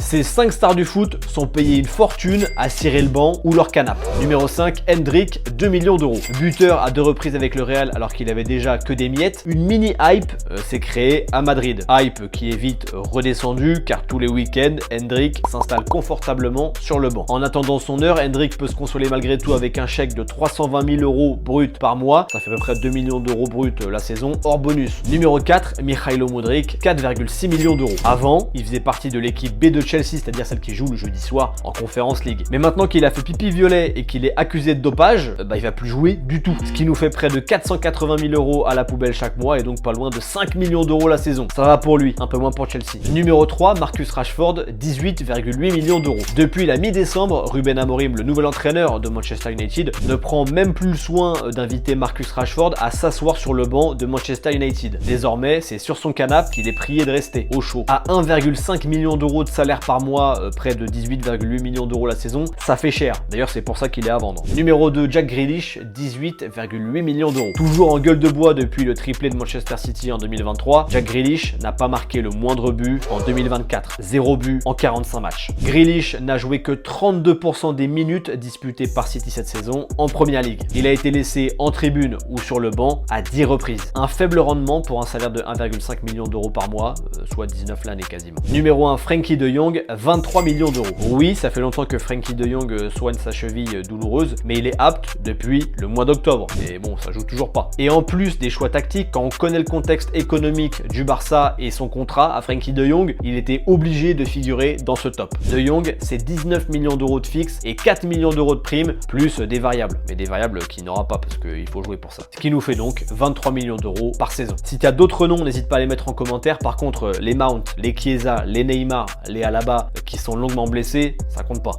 Ces 5 stars du foot sont payés une fortune à cirer le banc ou leur canapé. Numéro 5, Endrick, 2 millions d'euros. Buteur à 2 reprises avec le Real alors qu'il avait déjà que des miettes. Une mini hype s'est créée à Madrid. Hype qui est vite redescendue car tous les week-ends, Endrick s'installe confortablement sur le banc. En attendant son heure, Endrick peut se consoler malgré tout avec un chèque de 320 000 euros brut par mois. Ça fait à peu près 2 millions d'euros brut la saison, hors bonus. Numéro 4, Mikhailo Mudryk, 4,6 millions d'euros. Avant, il faisait partie de l'équipe B de Chelsea, c'est-à-dire celle qui joue le jeudi soir en Conference League. Mais maintenant qu'il a fait pipi violet et qu'il est accusé de dopage, il va plus jouer du tout. Ce qui nous fait près de 480 000 euros à la poubelle chaque mois et donc pas loin de 5 millions d'euros la saison. Ça va pour lui, un peu moins pour Chelsea. Numéro 3, Marcus Rashford, 18,8 millions d'euros. Depuis la mi-décembre, Ruben Amorim, le nouvel entraîneur de Manchester United, ne prend même plus le soin d'inviter Marcus Rashford à s'asseoir sur le banc de Manchester United. Désormais, c'est sur son canapé qu'il est prié de rester au chaud. À 1,5 million d'euros de salaire par mois, près de 18,8 millions d'euros la saison, ça fait cher. D'ailleurs, c'est pour ça qu'il est à vendre. Numéro 2, Jack Grealish, 18,8 millions d'euros. Toujours en gueule de bois depuis le triplé de Manchester City en 2023, Jack Grealish n'a pas marqué le moindre but en 2024. 0 but en 45 matchs. Grealish n'a joué que 32% des minutes disputées par City cette saison en Première Ligue. Il a été laissé en tribune ou sur le banc à 10 reprises. Un faible rendement pour un salaire de 1,5 million d'euros par mois, soit 19 l'année quasiment. Numéro 1, Frenkie de Jong, 23 millions d'euros. Oui, ça fait longtemps que Frenkie de Jong soigne sa cheville douloureuse, mais il est apte depuis le mois d'octobre. Et bon, ça joue toujours pas. Et en plus des choix tactiques, quand on connaît le contexte économique du Barça et son contrat à Frenkie de Jong, il était obligé de figurer dans ce top. De Jong, c'est 19 millions d'euros de fixe et 4 millions d'euros de primes, plus des variables. Mais des variables qu'il n'aura pas parce qu'il faut jouer pour ça. Ce qui nous fait donc 23 millions d'euros par saison. Si tu as d'autres noms, n'hésite pas à les mettre en commentaire. Par contre, les Mount, les Chiesa, les Neymar, les Alaba qui sont longuement blessés, ça compte pas.